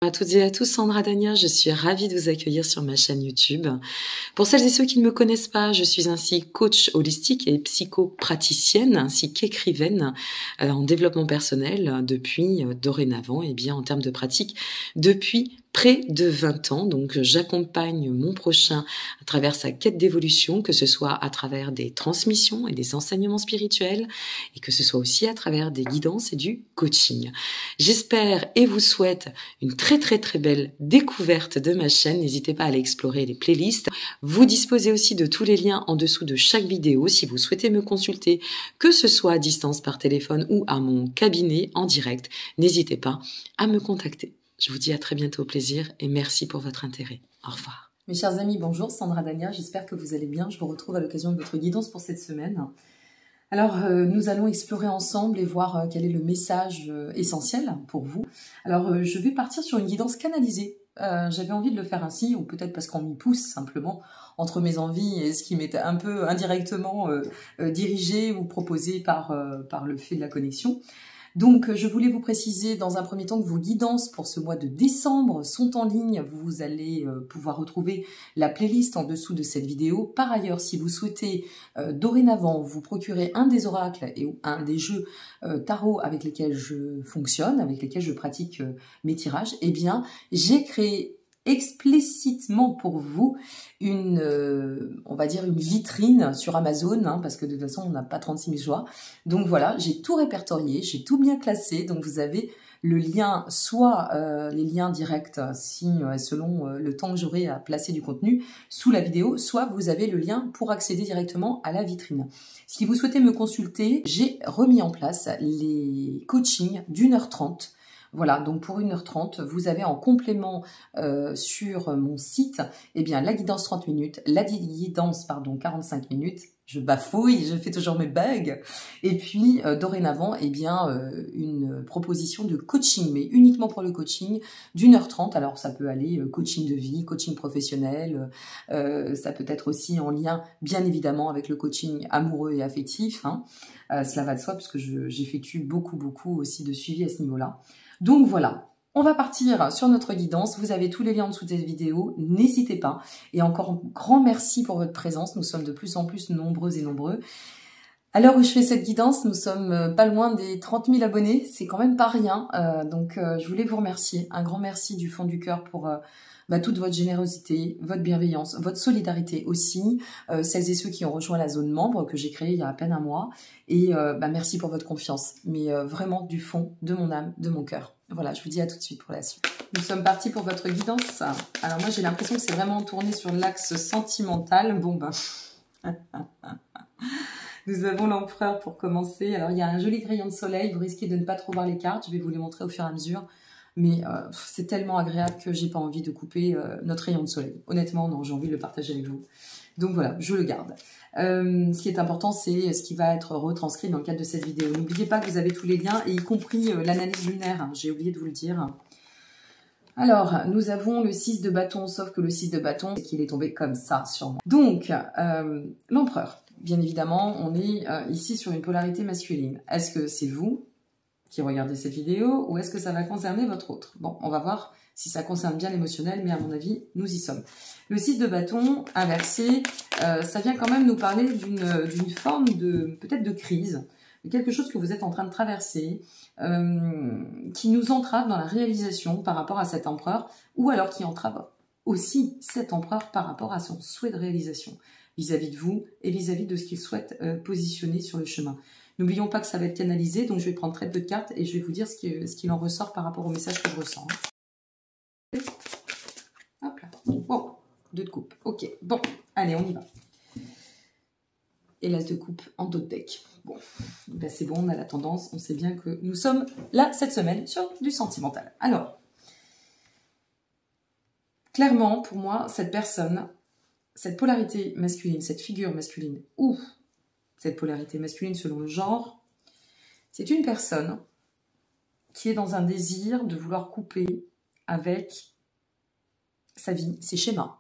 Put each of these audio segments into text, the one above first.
Bonjour à toutes et à tous, Sandra Dania, je suis ravie de vous accueillir sur ma chaîne YouTube. Pour celles et ceux qui ne me connaissent pas, je suis ainsi coach holistique et psychopraticienne ainsi qu'écrivaine en développement personnel depuis dorénavant et bien en termes de pratique depuis près de 20 ans. Donc j'accompagne mon prochain à travers sa quête d'évolution, que ce soit à travers des transmissions et des enseignements spirituels et que ce soit aussi à travers des guidances et du coaching. J'espère et vous souhaite une très belle découverte de ma chaîne. N'hésitez pas à aller explorer les playlists. Vous disposez aussi de tous les liens en dessous de chaque vidéo si vous souhaitez me consulter, que ce soit à distance par téléphone ou à mon cabinet en direct. N'hésitez pas à me contacter. Je vous dis à très bientôt, au plaisir, et merci pour votre intérêt. Au revoir. Mes chers amis, bonjour, Sandra Dania, j'espère que vous allez bien. Je vous retrouve à l'occasion de votre guidance pour cette semaine. Alors, nous allons explorer ensemble et voir quel est le message essentiel pour vous. Alors, je vais partir sur une guidance canalisée. J'avais envie de le faire ainsi, ou peut-être parce qu'on m'y pousse simplement, entre mes envies et ce qui m'est un peu indirectement dirigé ou proposé par le fait de la connexion. Donc, je voulais vous préciser dans un premier temps que vos guidances pour ce mois de décembre sont en ligne. Vous allez pouvoir retrouver la playlist en dessous de cette vidéo. Par ailleurs, si vous souhaitez dorénavant vous procurer un des oracles et un des jeux tarot avec lesquels je fonctionne, avec lesquels je pratique mes tirages, eh bien, j'ai créé explicitement pour vous une, on va dire une vitrine sur Amazon, hein, parce que de toute façon on n'a pas 36 000 choix. Donc voilà, j'ai tout répertorié, j'ai tout bien classé, donc vous avez le lien, soit les liens directs si selon le temps que j'aurai à placer du contenu sous la vidéo, soit vous avez le lien pour accéder directement à la vitrine. Si vous souhaitez me consulter, j'ai remis en place les coachings d'1h30. Voilà, donc pour 1h30, vous avez en complément sur mon site, eh bien, la guidance 30 minutes, la guidance, 45 minutes, je bafouille, je fais toujours mes bugs, et puis dorénavant, eh bien, une proposition de coaching, mais uniquement pour le coaching, d'1h30, alors ça peut aller coaching de vie, coaching professionnel, ça peut être aussi en lien, bien évidemment, avec le coaching amoureux et affectif, hein. Cela va de soi, parce que j'effectue beaucoup aussi de suivi à ce niveau-là. Donc voilà, on va partir sur notre guidance. Vous avez tous les liens en dessous de cette vidéo, n'hésitez pas. Et encore un grand merci pour votre présence. Nous sommes de plus en plus nombreux et nombreux. À l'heure où je fais cette guidance, nous sommes pas loin des 30 000 abonnés. C'est quand même pas rien. Donc je voulais vous remercier. Un grand merci du fond du cœur pour toute votre générosité, votre bienveillance, votre solidarité aussi. Celles et ceux qui ont rejoint la zone membre que j'ai créée il y a à peine un mois. Et merci pour votre confiance. Mais vraiment du fond de mon âme, de mon cœur. Voilà, je vous dis à tout de suite pour la suite. Nous sommes partis pour votre guidance. Alors moi, j'ai l'impression que c'est vraiment tourné sur l'axe sentimental. Bon ben... Nous avons l'empereur pour commencer. Alors, il y a un joli rayon de soleil. Vous risquez de ne pas trop voir les cartes. Je vais vous les montrer au fur et à mesure. Mais c'est tellement agréable que j'ai pas envie de couper notre rayon de soleil. Honnêtement, non, j'ai envie de le partager avec vous. Donc voilà, je le garde. Ce qui est important, c'est ce qui va être retranscrit dans le cadre de cette vidéo. N'oubliez pas que vous avez tous les liens, et y compris l'analyse lunaire. Hein, j'ai oublié de vous le dire. Alors, nous avons le 6 de bâton, sauf que le 6 de bâton, c'est qu'il est tombé comme ça sur moi. Donc, l'empereur. Bien évidemment, on est ici sur une polarité masculine. Est-ce que c'est vous qui regardez cette vidéo ou est-ce que ça va concerner votre autre? Bon, on va voir si ça concerne bien l'émotionnel, mais à mon avis, nous y sommes. Le 6 de bâton inversé, ça vient quand même nous parler d'une forme de peut-être de crise, de quelque chose que vous êtes en train de traverser, qui nous entrave dans la réalisation par rapport à cet empereur, ou alors qui entrave aussi cet empereur par rapport à son souhait de réalisation vis-à-vis de vous et vis-à-vis de ce qu'il souhaite positionner sur le chemin. N'oublions pas que ça va être canalisé, donc je vais prendre très peu de cartes et je vais vous dire ce qu'il en ressort par rapport au message que je ressens. Hop là. Bon, 2 de coupe. Ok, bon, allez, on y va. Et l'as de coupe en dos de deck. Bon, ben c'est bon, on a la tendance, on sait bien que nous sommes là cette semaine sur du sentimental. Alors, clairement, pour moi, cette personne, cette polarité masculine, cette figure masculine, ou cette polarité masculine selon le genre, c'est une personne qui est dans un désir de vouloir couper avec sa vie, ses schémas.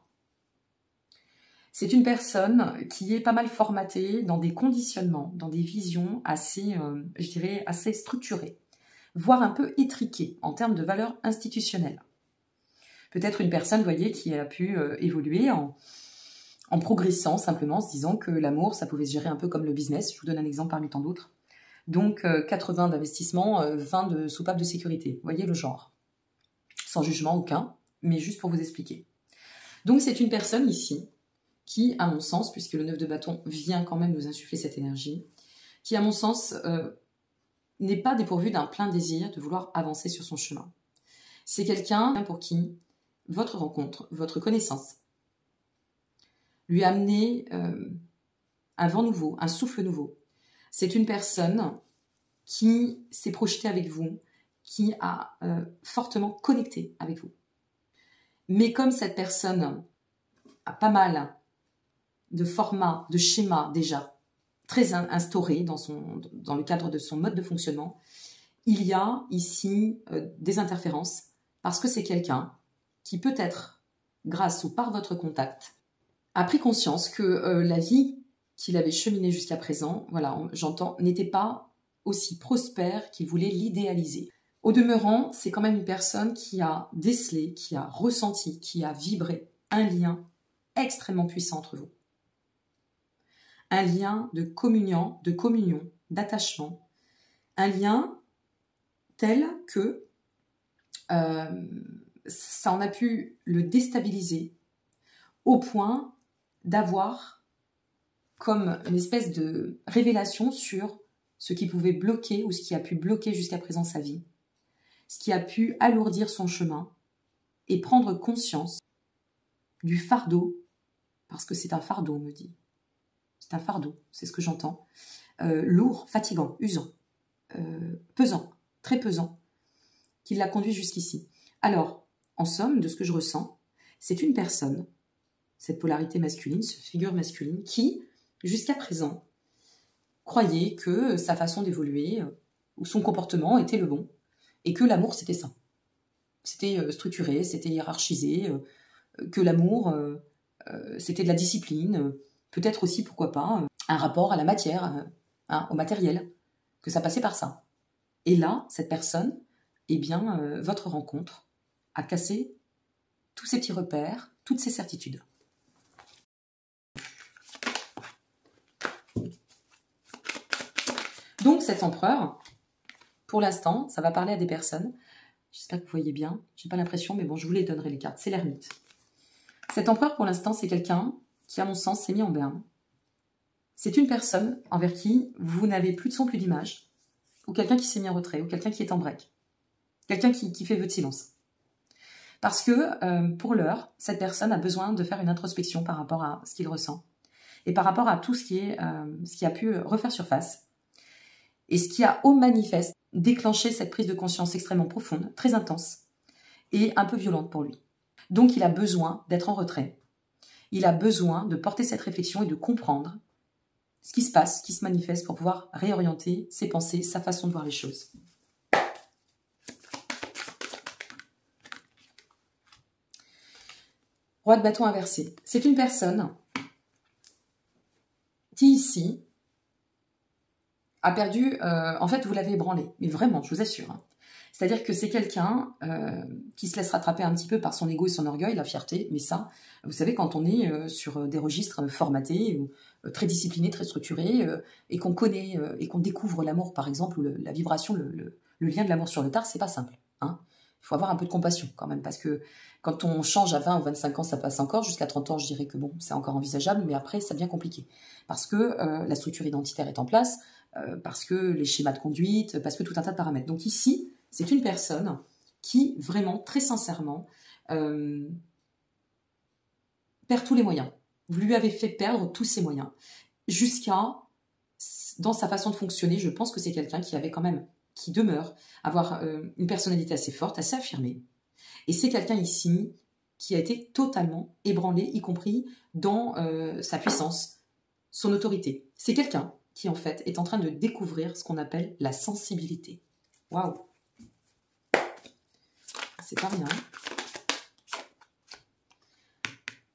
C'est une personne qui est pas mal formatée dans des conditionnements, dans des visions assez, je dirais, assez structurées, voire un peu étriquées en termes de valeurs institutionnelles. Peut-être une personne, vous voyez, qui a pu évoluer en progressant simplement, en se disant que l'amour, ça pouvait se gérer un peu comme le business. Je vous donne un exemple parmi tant d'autres. Donc 80 d'investissement, 20 de soupape de sécurité. Vous voyez le genre. Sans jugement aucun, mais juste pour vous expliquer. Donc c'est une personne ici qui, à mon sens, puisque le 9 de bâton vient quand même nous insuffler cette énergie, qui, à mon sens, n'est pas dépourvu d'un plein désir de vouloir avancer sur son chemin. C'est quelqu'un pour qui votre rencontre, votre connaissance, lui a amené un vent nouveau, un souffle nouveau. C'est une personne qui s'est projetée avec vous, qui a fortement connecté avec vous. Mais comme cette personne a pas mal de formats, de schémas déjà très instaurés dans le cadre de son mode de fonctionnement, il y a ici des interférences parce que c'est quelqu'un qui peut-être, grâce ou par votre contact, a pris conscience que la vie qu'il avait cheminée jusqu'à présent, voilà, j'entends, n'était pas aussi prospère qu'il voulait l'idéaliser. Au demeurant, c'est quand même une personne qui a décelé, qui a ressenti, qui a vibré un lien extrêmement puissant entre vous. Un lien de communion, d'attachement, un lien tel que ça en a pu le déstabiliser au point d'avoir comme une espèce de révélation sur ce qui pouvait bloquer ou ce qui a pu bloquer jusqu'à présent sa vie, ce qui a pu alourdir son chemin et prendre conscience du fardeau, parce que c'est un fardeau, on me dit. C'est un fardeau, c'est ce que j'entends. Lourd, fatigant, usant, pesant, très pesant, qui l'a conduit jusqu'ici. Alors, en somme, de ce que je ressens, c'est une personne, cette polarité masculine, cette figure masculine, qui, jusqu'à présent, croyait que sa façon d'évoluer ou son comportement était le bon, et que l'amour, c'était ça. C'était structuré, c'était hiérarchisé, que l'amour, c'était de la discipline, peut-être aussi, pourquoi pas, un rapport à la matière, au matériel, que ça passait par ça. Et là, cette personne, eh bien, votre rencontre a cassé tous ces petits repères, toutes ces certitudes. Donc, cet empereur, pour l'instant, ça va parler à des personnes. J'espère que vous voyez bien. J'ai pas l'impression, mais bon, je vous les donnerai les cartes. C'est l'ermite. Cet empereur, pour l'instant, c'est quelqu'un qui, à mon sens, s'est mis en berne. C'est une personne envers qui vous n'avez plus de son, plus d'image, ou quelqu'un qui s'est mis en retrait, ou quelqu'un qui est en break, quelqu'un qui fait vœu de silence. Parce que, pour l'heure, cette personne a besoin de faire une introspection par rapport à ce qu'il ressent, et par rapport à tout ce qui a pu refaire surface, et ce qui a au manifeste déclenché cette prise de conscience extrêmement profonde, très intense, et un peu violente pour lui. Donc il a besoin d'être en retrait. Il a besoin de porter cette réflexion et de comprendre ce qui se passe, ce qui se manifeste pour pouvoir réorienter ses pensées, sa façon de voir les choses. Roi de bâton inversé. C'est une personne qui ici a perdu, en fait vous l'avez ébranlé, mais vraiment, je vous assure. Hein. C'est-à-dire que c'est quelqu'un qui se laisse rattraper un petit peu par son ego et son orgueil, la fierté, mais ça, vous savez, quand on est sur des registres formatés, très disciplinés, très structurés, et qu'on connaît, et qu'on découvre l'amour, par exemple, ou la vibration, le lien de l'amour sur le tard, c'est pas simple. Hein. Il faut avoir un peu de compassion quand même, parce que quand on change à 20 ou 25 ans, ça passe encore, jusqu'à 30 ans, je dirais que bon, c'est encore envisageable, mais après, ça devient compliqué. Parce que la structure identitaire est en place, parce que les schémas de conduite, parce que tout un tas de paramètres. Donc ici, c'est une personne qui, vraiment, très sincèrement, perd tous les moyens. Vous lui avez fait perdre tous ses moyens. Jusqu'à, dans sa façon de fonctionner, je pense que c'est quelqu'un qui avait quand même, qui demeure, avoir une personnalité assez forte, assez affirmée. Et c'est quelqu'un ici qui a été totalement ébranlé, y compris dans sa puissance, son autorité. C'est quelqu'un qui, en fait, est en train de découvrir ce qu'on appelle la sensibilité. Waouh! C'est pas rien.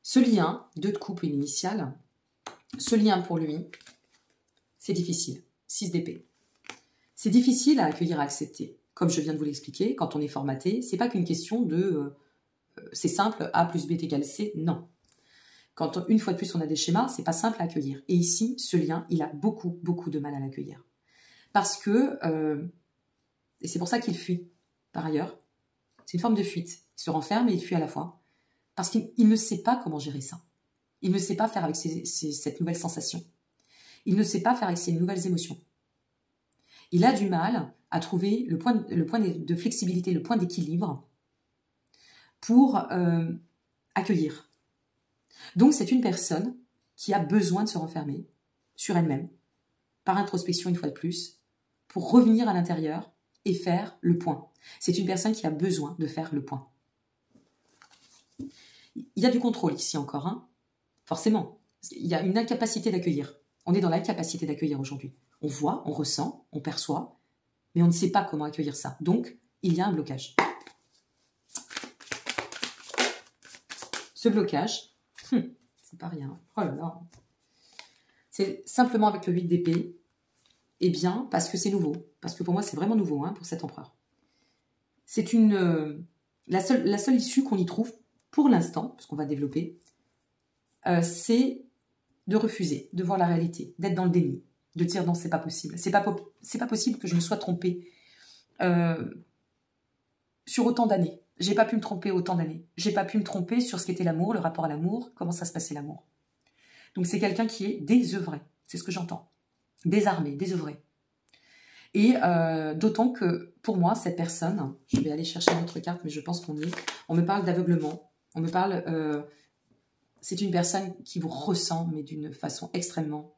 Ce lien, 2 de coupe et une initiale, ce lien pour lui, c'est difficile. 6 d'épée. C'est difficile à accueillir, à accepter. Comme je viens de vous l'expliquer, quand on est formaté, c'est pas qu'une question de c'est simple, A plus B est égal C, non. Quand une fois de plus on a des schémas, c'est pas simple à accueillir. Et ici, ce lien, il a beaucoup, beaucoup de mal à l'accueillir. Parce que, et c'est pour ça qu'il fuit, par ailleurs, c'est une forme de fuite. Il se renferme et il fuit à la fois. Parce qu'il ne sait pas comment gérer ça. Il ne sait pas faire avec cette nouvelle sensation. Il ne sait pas faire avec ces nouvelles émotions. Il a du mal à trouver le point de flexibilité, le point d'équilibre pour accueillir. Donc c'est une personne qui a besoin de se renfermer sur elle-même, par introspection une fois de plus, pour revenir à l'intérieur et faire le point. C'est une personne qui a besoin de faire le point. Il y a du contrôle ici encore, hein. Forcément. Il y a une incapacité d'accueillir. On est dans l'incapacité d'accueillir aujourd'hui. On voit, on ressent, on perçoit, mais on ne sait pas comment accueillir ça. Donc, il y a un blocage. Ce blocage, c'est pas rien. Oh là là. C'est simplement avec le 8 d'épée, eh bien, parce que c'est nouveau. Parce que pour moi, c'est vraiment nouveau, hein, pour cet empereur. C'est la seule issue qu'on y trouve, pour l'instant, parce qu'on va développer, c'est de refuser, de voir la réalité, d'être dans le déni, de dire non, c'est pas possible. C'est pas possible que je me sois trompée sur autant d'années. J'ai pas pu me tromper autant d'années. J'ai pas pu me tromper sur ce qu'était l'amour, le rapport à l'amour, comment ça se passait l'amour. Donc c'est quelqu'un qui est désœuvré, c'est ce que j'entends. Désarmé, désœuvré. Et d'autant que, pour moi, cette personne, je vais aller chercher une autre carte, mais je pense qu'on y est, on me parle d'aveuglement, on me parle... c'est une personne qui vous ressent, mais d'une façon extrêmement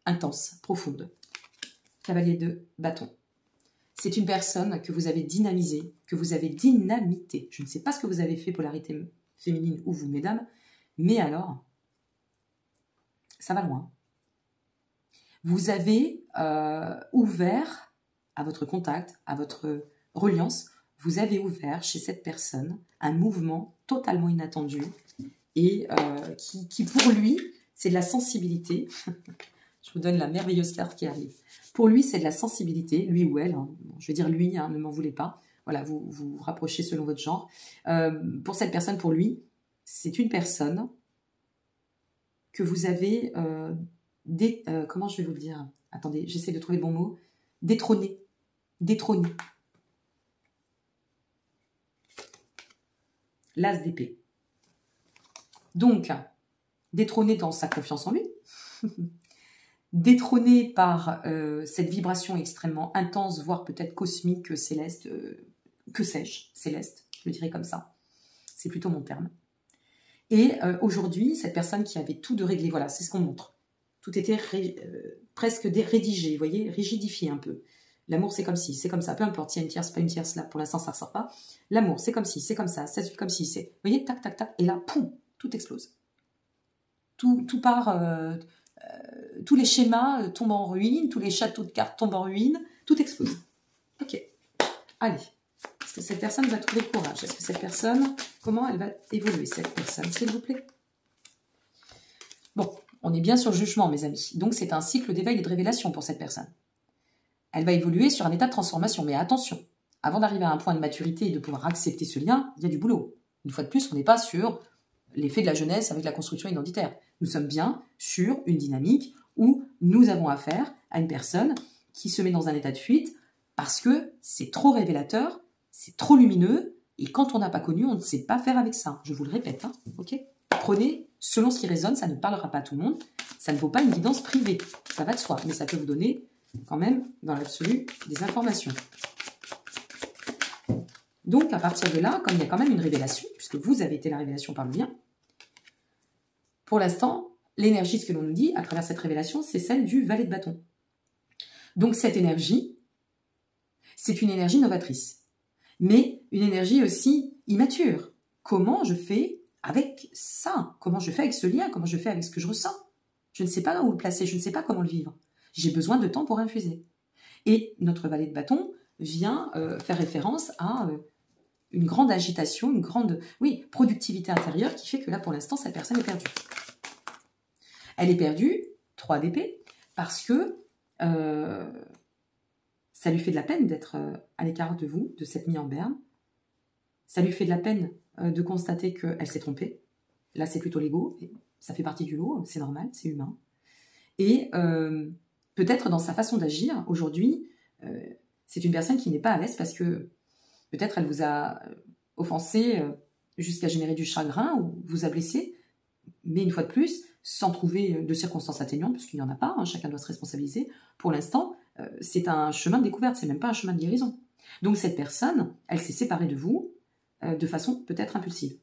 intense, profonde. Cavalier de bâton. C'est une personne que vous avez dynamisée, que vous avez dynamité. Je ne sais pas ce que vous avez fait, polarité féminine ou vous, mesdames, mais alors, ça va loin. Vous avez ouvert à votre contact, à votre reliance, vous avez ouvert chez cette personne un mouvement totalement inattendu et qui pour lui, c'est de la sensibilité. Je vous donne la merveilleuse carte qui arrive. Pour lui, c'est de la sensibilité, lui ou elle, hein. Je vais dire lui, hein, ne m'en voulez pas. Voilà, vous vous rapprochez selon votre genre. Pour cette personne, pour lui, c'est une personne que vous avez... comment je vais vous le dire? Attendez, j'essaie de trouver le bon mot. Détrôné. Détrôné. L'as d'épée. Donc, détrôné dans sa confiance en lui, détrôné par cette vibration extrêmement intense, voire peut-être cosmique, céleste, que sais-je, céleste, je le dirais comme ça. C'est plutôt mon terme. Et aujourd'hui, cette personne qui avait tout de réglé, voilà, c'est ce qu'on montre. Tout était presque rédigé, vous voyez, rigidifié un peu. L'amour, c'est comme ci, c'est comme ça, peu importe, s'il y a une tierce, pas une tierce, là, pour l'instant, ça ne ressort pas. L'amour, c'est comme ci, c'est comme ça se fait comme ci, c'est... Vous voyez, tac, tac, tac, et là, poum, tout explose. Tout part... tous les schémas tombent en ruine, tous les châteaux de cartes tombent en ruine, tout explose. Ok, allez. Est-ce que cette personne va trouver le courage? Est-ce que cette personne, comment elle va évoluer, cette personne, s'il vous plaît? Bon, on est bien sur le jugement, mes amis. Donc, c'est un cycle d'éveil et de révélation pour cette personne. Elle va évoluer sur un état de transformation. Mais attention, avant d'arriver à un point de maturité et de pouvoir accepter ce lien, il y a du boulot. Une fois de plus, on n'est pas sur l'effet de la jeunesse avec la construction identitaire. Nous sommes bien sur une dynamique où nous avons affaire à une personne qui se met dans un état de fuite parce que c'est trop révélateur, c'est trop lumineux, et quand on n'a pas connu, on ne sait pas faire avec ça. Je vous le répète, hein, ok? Prenez selon ce qui résonne, ça ne parlera pas à tout le monde, ça ne vaut pas une guidance privée, ça va de soi, mais ça peut vous donner quand même, dans l'absolu, des informations. Donc, à partir de là, comme il y a quand même une révélation, puisque vous avez été la révélation par le lien, pour l'instant, l'énergie, ce que l'on nous dit à travers cette révélation, c'est celle du valet de bâton. Donc, cette énergie, c'est une énergie novatrice, mais une énergie aussi immature. Comment je fais avec ça? Comment je fais avec ce lien? Comment je fais avec ce que je ressens? Je ne sais pas où le placer, je ne sais pas comment le vivre. J'ai besoin de temps pour infuser. Et notre valet de bâton vient faire référence à une grande agitation, une grande productivité intérieure qui fait que là, pour l'instant, cette personne est perdue. Elle est perdue, 3 d'épée, parce que ça lui fait de la peine d'être à l'écart de vous, de cette mise en berne. Ça lui fait de la peine de constater qu'elle s'est trompée. Là, c'est plutôt l'ego. Ça fait partie du lot, c'est normal, c'est humain. Et peut-être dans sa façon d'agir, aujourd'hui, c'est une personne qui n'est pas à l'aise parce que peut-être elle vous a offensé jusqu'à générer du chagrin ou vous a blessé, mais une fois de plus, sans trouver de circonstances atténuantes, parce qu'il n'y en a pas, hein, chacun doit se responsabiliser. Pour l'instant, c'est un chemin de découverte, c'est même pas un chemin de guérison. Donc cette personne, elle s'est séparée de vous de façon peut-être impulsive,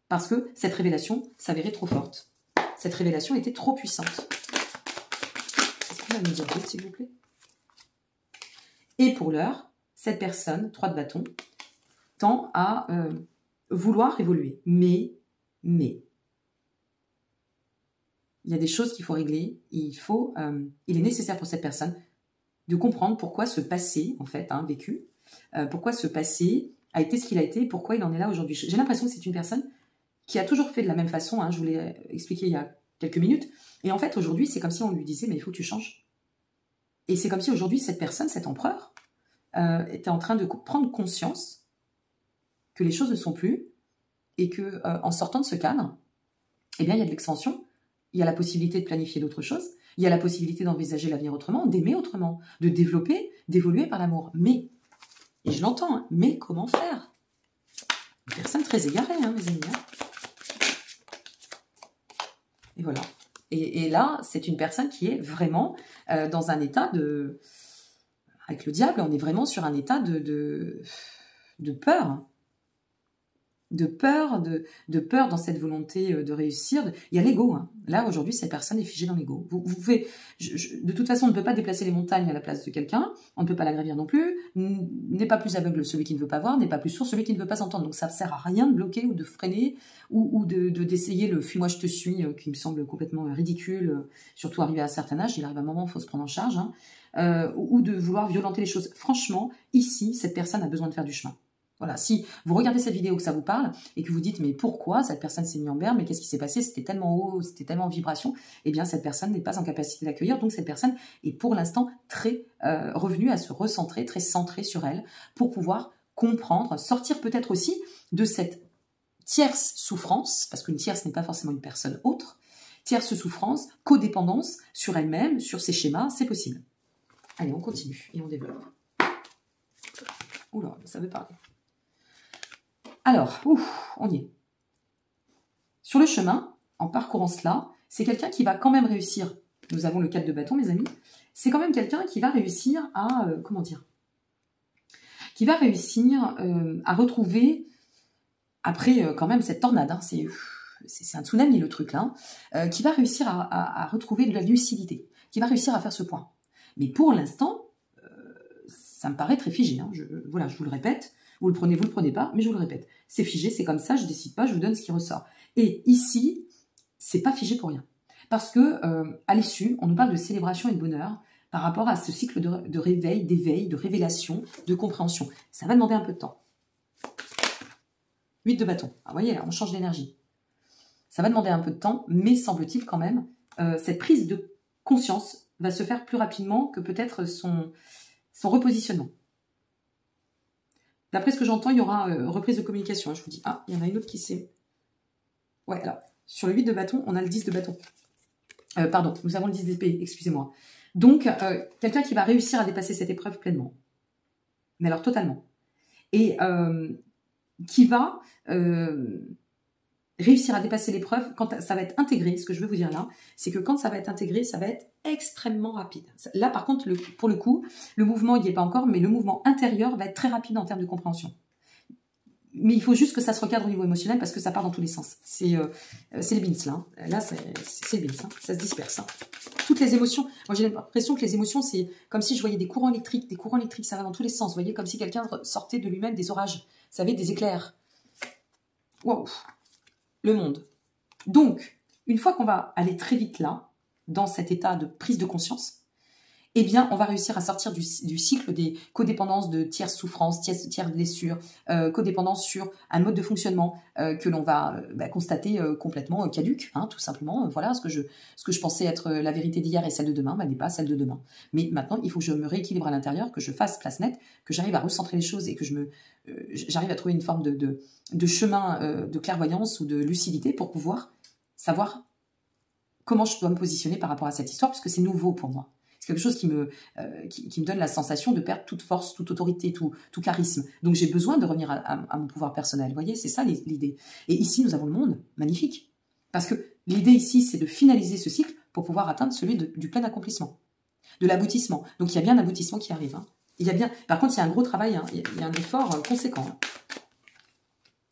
parce que cette révélation s'avérait trop forte. Cette révélation était trop puissante. Est-ce qu'on va me dire d'autres, s'il vous plaît? Et pour l'heure, cette personne, 3 de bâton, tend à vouloir évoluer. Mais, il y a des choses qu'il faut régler. Il est nécessaire pour cette personne de comprendre pourquoi ce passé, en fait, vécu, pourquoi ce passé a été ce qu'il a été, pourquoi il en est là aujourd'hui. J'ai l'impression que c'est une personne qui a toujours fait de la même façon, je vous l'ai expliqué il y a quelques minutes, et en fait, aujourd'hui, c'est comme si on lui disait, mais il faut que tu changes. Et c'est comme si aujourd'hui, cette personne, cet empereur, était en train de prendre conscience que les choses ne sont plus, et que en sortant de ce cadre, eh bien, il y a de l'expansion, il y a la possibilité de planifier d'autres choses, il y a la possibilité d'envisager l'avenir autrement, d'aimer autrement, de développer, d'évoluer par l'amour. Mais, et je l'entends, mais comment faire? Une personne très égarée, mes amis. Et voilà. Et là, c'est une personne qui est vraiment dans un état de... Avec le diable, on est vraiment sur un état de peur. De peur dans cette volonté de réussir. Il y a l'ego. Là, aujourd'hui, cette personne est figée dans l'ego. Vous pouvez, de toute façon, on ne peut pas déplacer les montagnes à la place de quelqu'un. On ne peut pas la gravir non plus. N'est pas plus aveugle celui qui ne veut pas voir, n'est pas plus sourd celui qui ne veut pas s'entendre. Donc, ça ne sert à rien de bloquer ou de freiner ou d'essayer le « fuis-moi, je te suis » qui me semble complètement ridicule, surtout arrivé à un certain âge. Il arrive un moment où il faut se prendre en charge. Ou de vouloir violenter les choses. Franchement, ici, cette personne a besoin de faire du chemin. Voilà, si vous regardez cette vidéo, que ça vous parle, et que vous dites, mais pourquoi cette personne s'est mise en berne, mais qu'est-ce qui s'est passé, c'était tellement haut, c'était tellement en vibration, eh bien cette personne n'est pas en capacité d'accueillir, donc cette personne est pour l'instant très revenue à se recentrer, très centrée sur elle, pour pouvoir comprendre, sortir peut-être aussi de cette tierce souffrance, parce qu'une tierce n'est pas forcément une personne autre, tierce souffrance, codépendance sur elle-même, sur ses schémas, c'est possible. Allez, on continue et on développe. Oula, ça veut parler. Alors, on y est. Sur le chemin, en parcourant cela, c'est quelqu'un qui va quand même réussir. Nous avons le 4 de bâton, mes amis. C'est quand même quelqu'un qui va réussir à, qui va réussir à retrouver, après quand même cette tornade, c'est un tsunami le truc là, qui va réussir à retrouver de la lucidité, qui va réussir à faire ce point. Mais pour l'instant, ça me paraît très figé. Voilà, je vous le répète. Vous le prenez pas, mais je vous le répète. C'est figé, c'est comme ça, je décide pas, je vous donne ce qui ressort. Et ici, c'est pas figé pour rien. Parce que, à l'issue, on nous parle de célébration et de bonheur par rapport à ce cycle de réveil, d'éveil, de révélation, de compréhension. Ça va demander un peu de temps. 8 de bâton. Vous voyez, là, on change d'énergie. Ça va demander un peu de temps, mais semble-t-il quand même, cette prise de conscience va se faire plus rapidement que peut-être son repositionnement. D'après ce que j'entends, il y aura reprise de communication. Je vous dis, il y en a une autre qui s'est... Ouais, alors, sur le 8 de bâton, on a le 10 de bâton. Pardon, nous avons le 10 d'épée, excusez-moi. Donc, quelqu'un qui va réussir à dépasser cette épreuve pleinement. Mais alors, totalement. Et qui va réussir à dépasser l'épreuve quand ça va être intégré. Ce que je veux vous dire là, c'est que quand ça va être intégré, ça va être extrêmement rapide. Là, par contre, pour le coup, le mouvement, il n'y est pas encore, mais le mouvement intérieur va être très rapide en termes de compréhension. Mais il faut juste que ça se recadre au niveau émotionnel parce que ça part dans tous les sens. C'est les bins, là. Là, c'est les bins, ça se disperse. Toutes les émotions, moi j'ai l'impression que les émotions, c'est comme si je voyais des courants électriques. Des courants électriques, ça va dans tous les sens. Vous voyez, comme si quelqu'un sortait de lui-même des orages. Vous savez, des éclairs. Waouh! Le monde. Donc, une fois qu'on va aller très vite là, dans cet état de prise de conscience, eh bien, on va réussir à sortir du cycle des codépendances de tierces souffrances, tierces blessures, codépendance sur un mode de fonctionnement que l'on va constater complètement caduque, hein, tout simplement. Voilà, ce que je pensais être la vérité d'hier et celle de demain, n'est pas celle de demain. Mais maintenant, il faut que je me rééquilibre à l'intérieur, que je fasse place nette, que j'arrive à recentrer les choses et que j'arrive à trouver une forme de chemin de clairvoyance ou de lucidité pour pouvoir savoir comment je dois me positionner par rapport à cette histoire, puisque c'est nouveau pour moi. C'est quelque chose qui me donne la sensation de perdre toute force, toute autorité, tout charisme. Donc j'ai besoin de revenir à mon pouvoir personnel. Vous voyez, c'est ça l'idée. Et ici, nous avons le monde, magnifique. Parce que l'idée ici, c'est de finaliser ce cycle pour pouvoir atteindre celui du plein accomplissement, de l'aboutissement. Donc il y a bien un aboutissement qui arrive. Hein. Par contre, il y a un gros travail, hein. Il y a un effort conséquent. Hein.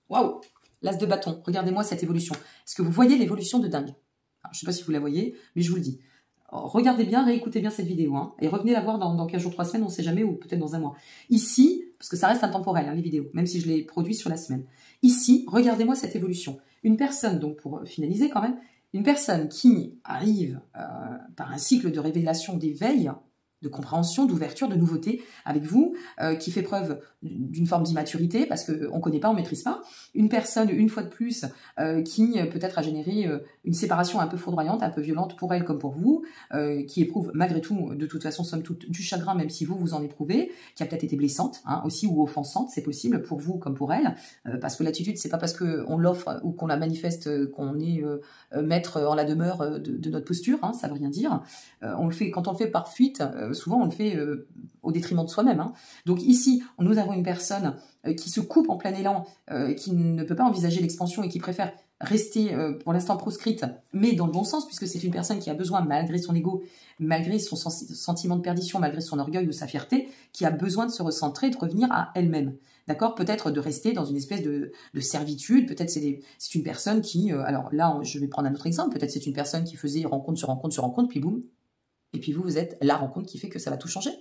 Waouh! L'as de bâton, regardez-moi cette évolution. Est-ce que vous voyez l'évolution de dingue? Alors, je ne sais pas si vous la voyez, mais je vous le dis. Regardez bien, réécoutez bien cette vidéo, hein, et revenez la voir dans 15 jours, 3 semaines, on ne sait jamais, ou peut-être dans un mois. Ici, parce que ça reste intemporel, hein, les vidéos, même si je les produis sur la semaine. Ici, regardez-moi cette évolution. Une personne, donc pour finaliser quand même, une personne qui arrive par un cycle de révélation, d'éveil, de compréhension, d'ouverture, de nouveauté avec vous, qui fait preuve d'une forme d'immaturité parce qu'on ne connaît pas, on ne maîtrise pas. Une personne, une fois de plus, qui peut-être a généré une séparation un peu foudroyante, un peu violente pour elle comme pour vous, qui éprouve malgré tout, de toute façon, somme toute, du chagrin, même si vous en éprouvez, qui a peut-être été blessante hein, aussi ou offensante, c'est possible pour vous comme pour elle, parce que l'attitude, c'est pas parce qu'on l'offre ou qu'on la manifeste qu'on est maître en la demeure de notre posture, hein, ça veut rien dire. On le fait, quand on le fait par fuite, souvent on le fait au détriment de soi-même. Hein. Donc ici, nous avons une personne qui se coupe en plein élan, qui ne peut pas envisager l'expansion et qui préfère rester pour l'instant proscrite, mais dans le bon sens, puisque c'est une personne qui a besoin, malgré son ego, malgré son sentiment de perdition, malgré son orgueil ou sa fierté, qui a besoin de se recentrer, de revenir à elle-même. D'accord? Peut-être de rester dans une espèce de servitude, peut-être c'est une personne qui... alors là, je vais prendre un autre exemple, peut-être c'est une personne qui faisait rencontre sur rencontre sur rencontre, puis boum, et puis vous êtes la rencontre qui fait que ça va tout changer.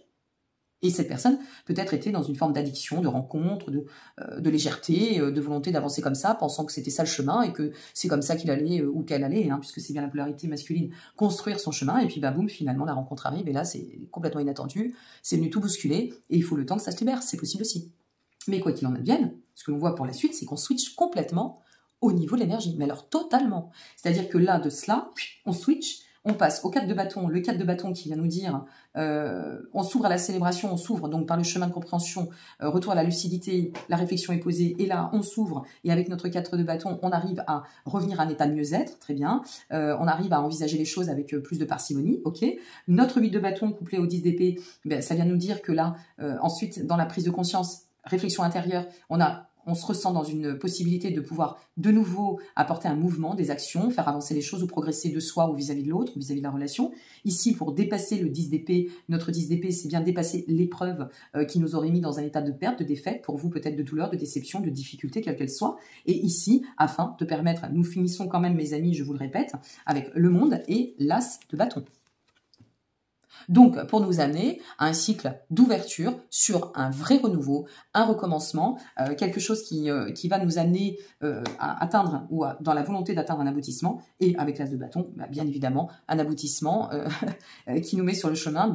Et cette personne peut-être était dans une forme d'addiction, de rencontre, de légèreté, de volonté d'avancer comme ça, pensant que c'était ça le chemin et que c'est comme ça qu'il allait ou qu'elle allait, hein, puisque c'est bien la polarité masculine, construire son chemin. Et puis bah boum, finalement la rencontre arrive et là c'est complètement inattendu, c'est venu tout bousculer et il faut le temps que ça se libère, c'est possible aussi. Mais quoi qu'il en advienne, ce que l'on voit pour la suite, c'est qu'on switch complètement au niveau de l'énergie, mais alors totalement. C'est-à-dire que là, de cela, on switch. On passe au 4 de bâton, le 4 de bâton qui vient nous dire on s'ouvre à la célébration, on s'ouvre donc par le chemin de compréhension, retour à la lucidité, la réflexion est posée, et là on s'ouvre, et avec notre 4 de bâton, on arrive à revenir à un état de mieux-être, très bien, on arrive à envisager les choses avec plus de parcimonie, ok. Notre 8 de bâton couplé au 10 d'épée, ben, ça vient nous dire que là, ensuite, dans la prise de conscience, réflexion intérieure, on se ressent dans une possibilité de pouvoir de nouveau apporter un mouvement, des actions, faire avancer les choses ou progresser de soi ou vis-à-vis de l'autre, vis-à-vis de la relation. Ici, pour dépasser le 10 d'épée, notre 10 d'épée, c'est bien dépasser l'épreuve qui nous aurait mis dans un état de perte, de défaite, pour vous peut-être de douleur, de déception, de difficulté, quelle qu'elle soit. Et ici, afin de permettre, nous finissons quand même, mes amis, je vous le répète, avec le monde et l'as de bâton. Donc, pour nous amener à un cycle d'ouverture sur un vrai renouveau, un recommencement, quelque chose qui va nous amener à atteindre, ou dans la volonté d'atteindre un aboutissement, et avec l'as de bâton, bah, bien évidemment, un aboutissement qui nous met sur le chemin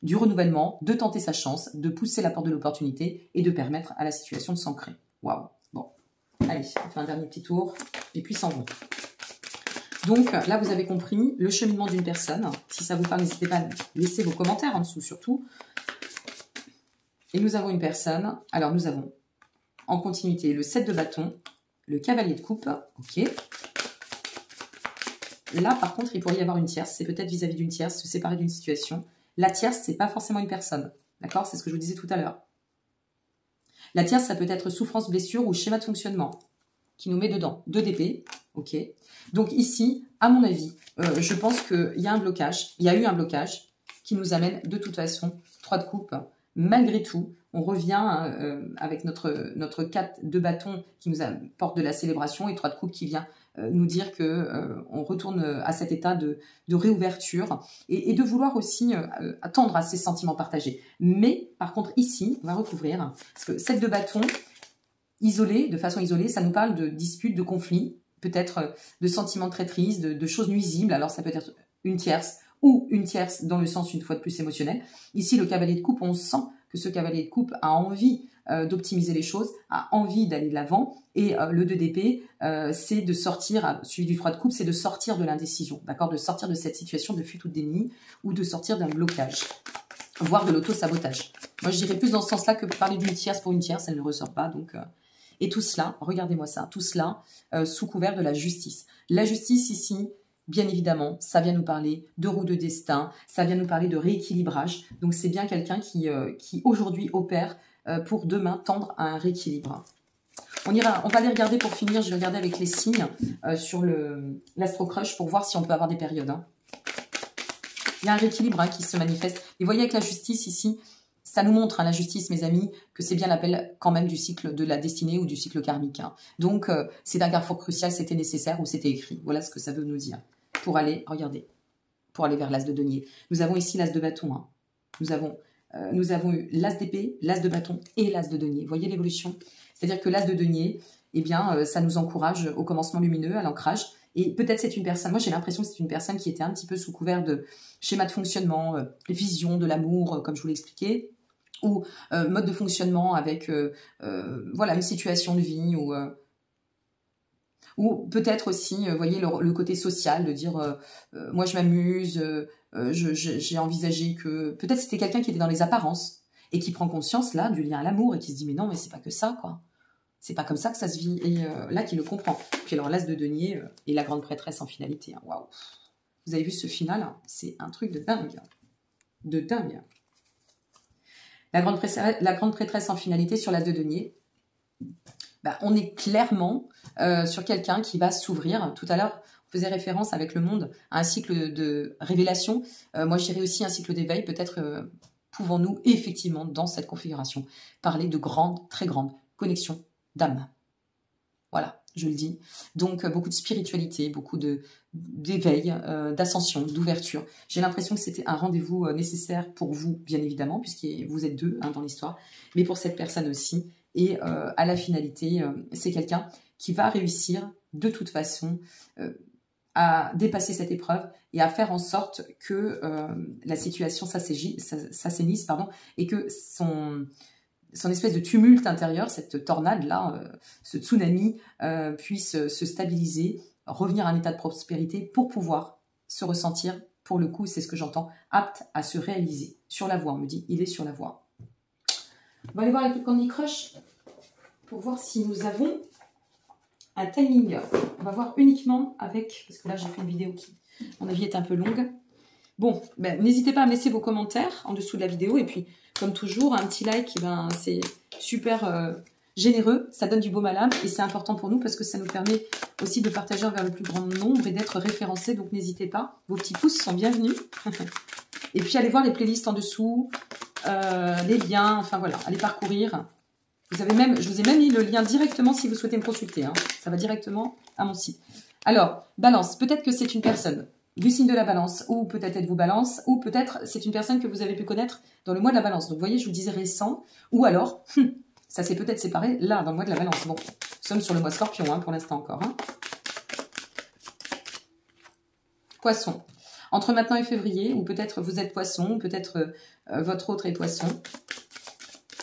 du renouvellement, de tenter sa chance, de pousser la porte de l'opportunité et de permettre à la situation de s'ancrer. Waouh. Bon, allez, on fait un dernier petit tour, et puis s'en vont. Donc là, vous avez compris le cheminement d'une personne. Si ça vous parle, n'hésitez pas à laisser vos commentaires en dessous surtout. Et nous avons une personne. Alors nous avons en continuité le 7 de bâton, le cavalier de coupe. Ok. Là, par contre, il pourrait y avoir une tierce. C'est peut-être vis-à-vis d'une tierce, se séparer d'une situation. La tierce, c'est pas forcément une personne. D'accord? C'est ce que je vous disais tout à l'heure. La tierce, ça peut être souffrance, blessure ou schéma de fonctionnement qui nous met dedans. 2 d'épée. Ok. Donc ici, à mon avis, je pense qu'il y a un blocage, il y a eu un blocage qui nous amène de toute façon 3 de coupe. Malgré tout, on revient avec notre 4 de bâton qui nous apporte de la célébration et 3 de coupe qui vient nous dire que on retourne à cet état de réouverture et de vouloir aussi attendre à ces sentiments partagés. Mais par contre ici, on va recouvrir, parce que 7 de bâton, isolé, de façon isolée, ça nous parle de disputes, de conflits, peut-être de sentiments de traîtrise, de choses nuisibles. Alors ça peut être une tierce ou une tierce dans le sens une fois de plus émotionnel. Ici, le cavalier de coupe, on sent que ce cavalier de coupe a envie d'optimiser les choses, a envie d'aller de l'avant. Et le 2 d'épée, c'est de sortir, suivi du 3 de coupe, c'est de sortir de l'indécision, d'accord, de sortir de cette situation de fuite ou de déni, ou de sortir d'un blocage, voire de l'auto-sabotage. Moi, je dirais plus dans ce sens-là que parler d'une tierce pour une tierce, elle ne ressort pas. Donc, et tout cela, regardez-moi ça, tout cela sous couvert de la justice. La justice ici, bien évidemment, ça vient nous parler de roue de destin, ça vient nous parler de rééquilibrage. Donc, c'est bien quelqu'un qui aujourd'hui opère pour demain tendre à un rééquilibre. On va les regarder pour finir. Je vais regarder avec les signes sur l'Astro Crush pour voir si on peut avoir des périodes. Il y a un rééquilibre qui se manifeste. Et voyez avec la justice ici, ça nous montre, la justice, mes amis, que c'est bien l'appel quand même du cycle de la destinée ou du cycle karmique. Donc, c'est un carrefour crucial, c'était nécessaire ou c'était écrit. Voilà ce que ça veut nous dire. Pour aller, regardez, pour aller vers l'as de denier. Nous avons ici l'as de bâton. Nous avons eu l'as d'épée, l'as de bâton et l'as de denier. Vous voyez l'évolution? C'est-à-dire que l'as de denier, eh bien, ça nous encourage au commencement lumineux, à l'ancrage. Et peut-être c'est une personne, moi j'ai l'impression que c'est une personne qui était un petit peu sous couvert de schéma de fonctionnement, vision de l'amour, comme je vous l'ai expliqué, ou mode de fonctionnement avec voilà, une situation de vie, ou peut-être aussi, vous voyez, le côté social, de dire moi je m'amuse, j'ai envisagé que... Peut-être c'était quelqu'un qui était dans les apparences et qui prend conscience là du lien à l'amour et qui se dit mais non, mais c'est pas que ça, quoi. C'est pas comme ça que ça se vit. Et là, qui le comprend. Puis alors, l'as de denier et la grande prêtresse en finalité. Waouh. Vous avez vu ce final? C'est un truc de dingue. De dingue. La grande prêtresse en finalité sur l'as de denier. Bah, on est clairement sur quelqu'un qui va s'ouvrir. Tout à l'heure, on faisait référence avec le monde à un cycle de révélation. Moi, je dirais aussi un cycle d'éveil. Peut-être pouvons-nous effectivement, dans cette configuration, parler de grandes, très grandes connexions d'âme. Voilà, je le dis. Donc, beaucoup de spiritualité, beaucoup d'éveil, d'ascension, d'ouverture. J'ai l'impression que c'était un rendez-vous nécessaire pour vous, bien évidemment, puisque vous êtes deux dans l'histoire, mais pour cette personne aussi. Et à la finalité, c'est quelqu'un qui va réussir, de toute façon, à dépasser cette épreuve et à faire en sorte que la situation s'assainisse, et que son espèce de tumulte intérieur, cette tornade-là, ce tsunami, puisse se stabiliser, revenir à un état de prospérité pour pouvoir se ressentir, pour le coup, c'est ce que j'entends, apte à se réaliser. Sur la voie, on me dit, il est sur la voie. On va aller voir avec le Candy Crush pour voir si nous avons un timing. On va voir uniquement avec, parce que là j'ai fait une vidéo qui, à mon avis, est un peu longue. Bon, ben, n'hésitez pas à me laisser vos commentaires en dessous de la vidéo. Et puis, comme toujours, un petit like, ben, c'est super généreux. Ça donne du baume à l'âme et c'est important pour nous parce que ça nous permet aussi de partager envers le plus grand nombre et d'être référencés. Donc, n'hésitez pas. Vos petits pouces sont bienvenus. Et puis, allez voir les playlists en dessous, les liens, enfin voilà, allez parcourir. Je vous ai même mis le lien directement si vous souhaitez me consulter. Ça va directement à mon site. Alors, Balance, peut-être que c'est une personne du signe de la Balance, ou peut-être êtes-vous Balance, ou peut-être c'est une personne que vous avez pu connaître dans le mois de la Balance. Donc, vous voyez, je vous disais récent, ou alors, ça s'est peut-être séparé là, dans le mois de la Balance. Bon, nous sommes sur le mois Scorpion, pour l'instant encore. Poisson. Entre maintenant et février, ou peut-être vous êtes Poisson, ou peut-être votre autre est Poisson.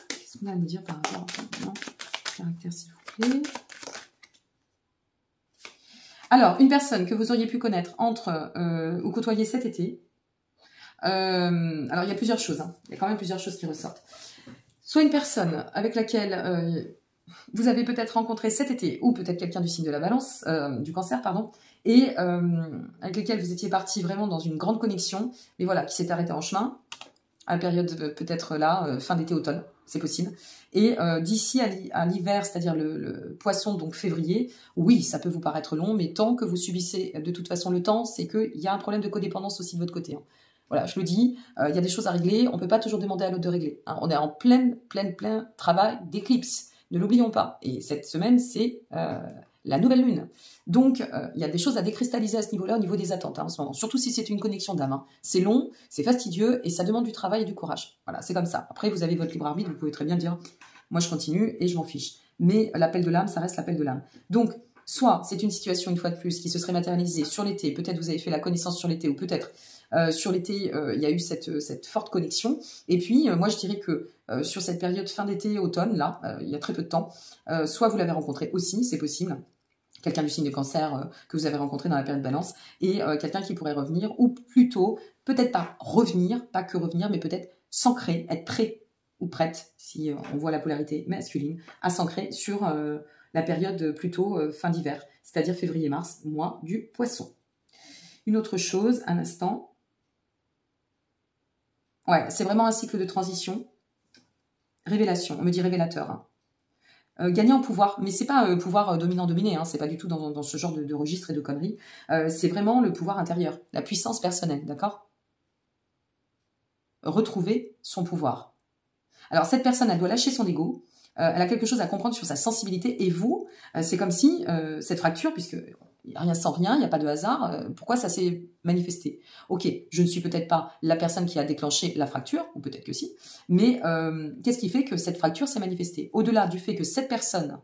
Qu'est-ce qu'on a à me dire par rapport à non, caractère, s'il vous plaît. Alors, une personne que vous auriez pu connaître ou côtoyer cet été. Alors, il y a plusieurs choses. Il y a quand même plusieurs choses qui ressortent. Soit une personne avec laquelle vous avez peut-être rencontré cet été, ou peut-être quelqu'un du signe de la Balance, du Cancer, pardon, et avec lequel vous étiez parti vraiment dans une grande connexion, mais voilà, qui s'est arrêté en chemin, à la période peut-être là, fin d'été-automne, c'est possible. Et d'ici à l'hiver, c'est-à-dire le poisson, donc février, oui, ça peut vous paraître long, mais tant que vous subissez de toute façon le temps, c'est qu'il y a un problème de codépendance aussi de votre côté. Voilà, je le dis, il y a des choses à régler, on ne peut pas toujours demander à l'autre de régler. On est en plein travail d'éclipse, ne l'oublions pas. Et cette semaine, c'est la nouvelle lune. Donc, il y a des choses à décristalliser à ce niveau-là, au niveau des attentes en ce moment. Surtout si c'est une connexion d'âme. C'est long, c'est fastidieux et ça demande du travail et du courage. Voilà, c'est comme ça. Après, vous avez votre libre arbitre, vous pouvez très bien dire « moi, je continue et je m'en fiche ». Mais l'appel de l'âme, ça reste l'appel de l'âme. Donc, soit c'est une situation, une fois de plus, qui se serait matérialisée sur l'été. Peut-être vous avez fait la connaissance sur l'été ou peut-être Sur l'été, il y a eu cette forte connexion. Et puis, moi, je dirais que sur cette période fin d'été, automne, là, il y a très peu de temps, soit vous l'avez rencontré aussi, c'est possible, quelqu'un du signe de cancer que vous avez rencontré dans la période balance, et quelqu'un qui pourrait revenir, ou plutôt, peut-être pas revenir, pas que revenir, mais peut-être s'ancrer, être prêt ou prête, si on voit la polarité masculine, à s'ancrer sur la période plutôt fin d'hiver, c'est-à-dire février-mars, mois du poisson. Une autre chose, un instant. Ouais, c'est vraiment un cycle de transition. Révélation, on me dit révélateur. Hein. Gagner en pouvoir, mais c'est pas pouvoir dominant-dominé, hein, c'est pas du tout dans ce genre de registre et de conneries. C'est vraiment le pouvoir intérieur, la puissance personnelle, d'accord? Retrouver son pouvoir. Alors, cette personne, elle doit lâcher son ego, elle a quelque chose à comprendre sur sa sensibilité, et vous, c'est comme si cette fracture, puisque il n'y a rien sans rien, il n'y a pas de hasard, pourquoi ça s'est manifesté? Ok, je ne suis peut-être pas la personne qui a déclenché la fracture, ou peut-être que si, mais qu'est-ce qui fait que cette fracture s'est manifestée? Au-delà du fait que cette personne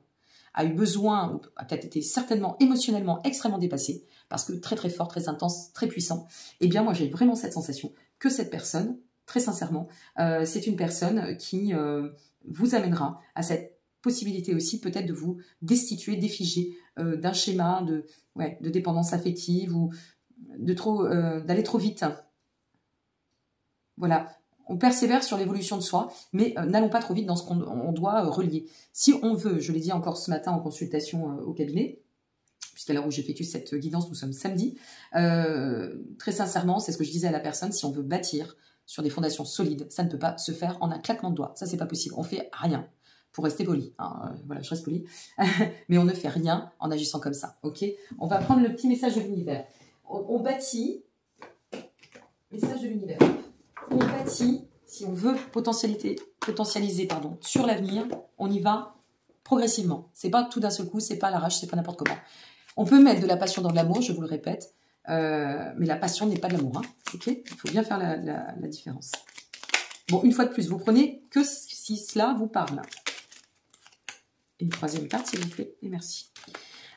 a eu besoin, ou a peut-être été certainement émotionnellement extrêmement dépassée, parce que très très fort, très intense, très puissant, eh bien moi j'ai vraiment cette sensation que cette personne, très sincèrement, c'est une personne qui vous amènera à cette possibilité aussi peut-être de vous destituer, défiger d'un schéma de dépendance affective ou d'aller trop vite. Voilà, on persévère sur l'évolution de soi, mais n'allons pas trop vite dans ce qu'on doit relier. Si on veut, je l'ai dit encore ce matin en consultation au cabinet, puisqu'à l'heure où j'effectue cette guidance, nous sommes samedi, très sincèrement, c'est ce que je disais à la personne, si on veut bâtir sur des fondations solides, ça ne peut pas se faire en un claquement de doigts. Ça, c'est pas possible. On fait rien pour rester poli. Hein. Voilà, je reste poli. Mais on ne fait rien en agissant comme ça. Ok? On va prendre le petit message de l'univers. On bâtit. Message de l'univers. On bâtit, si on veut potentialiser sur l'avenir, on y va progressivement. C'est pas tout d'un seul coup, c'est pas à l'arrache, c'est pas n'importe comment. On peut mettre de la passion dans de l'amour, je vous le répète. Mais la passion n'est pas de l'amour, hein, ok? Il faut bien faire la différence. Bon, une fois de plus, vous prenez que si cela vous parle. Une troisième carte, s'il vous plaît, et merci.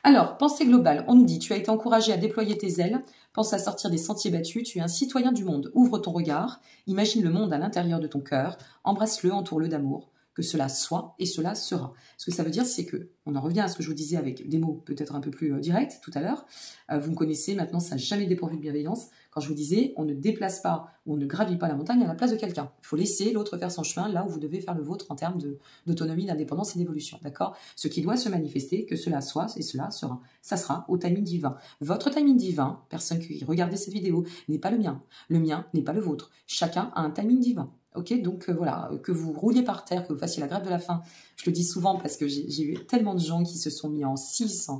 Alors, pensée globale, on nous dit, tu as été encouragé à déployer tes ailes, pense à sortir des sentiers battus, tu es un citoyen du monde, ouvre ton regard, imagine le monde à l'intérieur de ton cœur, embrasse-le, entoure-le d'amour, que cela soit et cela sera. Ce que ça veut dire, c'est que, on en revient à ce que je vous disais avec des mots peut-être un peu plus directs tout à l'heure, vous me connaissez, maintenant ça n'a jamais dépourvu de bienveillance, quand je vous disais, on ne déplace pas ou on ne gravit pas la montagne à la place de quelqu'un. Il faut laisser l'autre faire son chemin là où vous devez faire le vôtre en termes d'autonomie, d'indépendance et d'évolution, d'accord? Ce qui doit se manifester, que cela soit et cela sera. Ça sera au timing divin. Votre timing divin, personne qui regardait cette vidéo, n'est pas le mien. Le mien n'est pas le vôtre. Chacun a un timing divin. Ok, donc voilà, que vous rouliez par terre, que vous fassiez la grève de la faim, je le dis souvent parce que j'ai eu tellement de gens qui se sont mis en 6,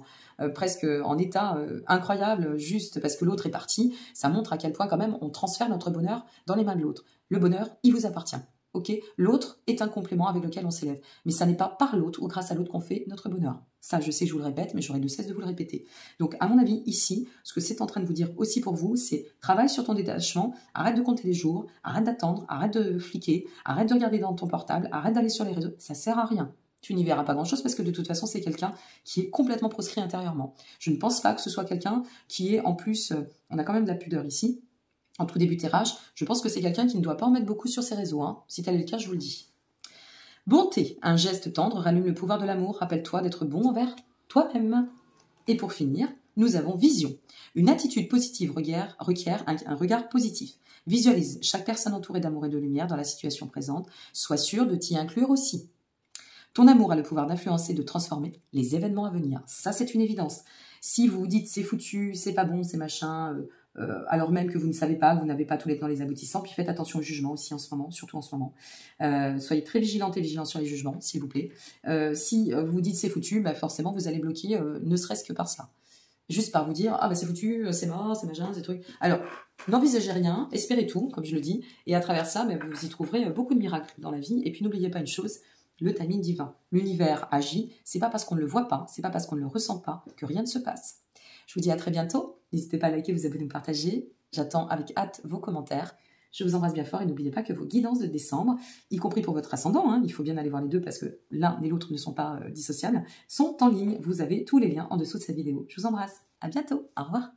presque en état incroyable, juste parce que l'autre est parti, ça montre à quel point quand même on transfère notre bonheur dans les mains de l'autre. Le bonheur, il vous appartient. Ok, l'autre est un complément avec lequel on s'élève, mais ça n'est pas par l'autre ou grâce à l'autre qu'on fait notre bonheur. Ça, je sais que je vous le répète, mais j'aurai de cesse de vous le répéter. Donc, à mon avis, ici, ce que c'est en train de vous dire aussi pour vous, c'est travaille sur ton détachement, arrête de compter les jours, arrête d'attendre, arrête de fliquer, arrête de regarder dans ton portable, arrête d'aller sur les réseaux, ça sert à rien. Tu n'y verras pas grand-chose parce que de toute façon, c'est quelqu'un qui est complètement proscrit intérieurement. Je ne pense pas que ce soit quelqu'un qui est en plus, on a quand même de la pudeur ici, en tout début de tirage, je pense que c'est quelqu'un qui ne doit pas en mettre beaucoup sur ses réseaux. Hein. Si tel est le cas, je vous le dis. Bonté, un geste tendre rallume le pouvoir de l'amour. Rappelle-toi d'être bon envers toi-même. Et pour finir, nous avons vision. Une attitude positive requiert un regard positif. Visualise chaque personne entourée d'amour et de lumière dans la situation présente. Sois sûr de t'y inclure aussi. Ton amour a le pouvoir d'influencer, de transformer les événements à venir. Ça, c'est une évidence. Si vous vous dites c'est foutu, c'est pas bon, c'est machin... alors même que vous ne savez pas, vous n'avez pas tous les tenants les aboutissants, puis faites attention au jugement aussi en ce moment, surtout en ce moment. Soyez très vigilantes et vigilants sur les jugements, s'il vous plaît. Si vous dites c'est foutu, bah forcément vous allez bloquer, ne serait-ce que par cela. Juste par vous dire, ah bah c'est foutu, c'est mort, c'est machin, c'est truc. Alors, n'envisagez rien, espérez tout, comme je le dis, et à travers ça, bah, vous y trouverez beaucoup de miracles dans la vie. Et puis n'oubliez pas une chose, le timing divin. L'univers agit, c'est pas parce qu'on ne le voit pas, c'est pas parce qu'on ne le ressent pas que rien ne se passe. Je vous dis à très bientôt. N'hésitez pas à liker, vous abonner, vous partager. J'attends avec hâte vos commentaires. Je vous embrasse bien fort et n'oubliez pas que vos guidances de décembre, y compris pour votre ascendant, hein, il faut bien aller voir les deux parce que l'un et l'autre ne sont pas dissociables, sont en ligne. Vous avez tous les liens en dessous de cette vidéo. Je vous embrasse. À bientôt. Au revoir.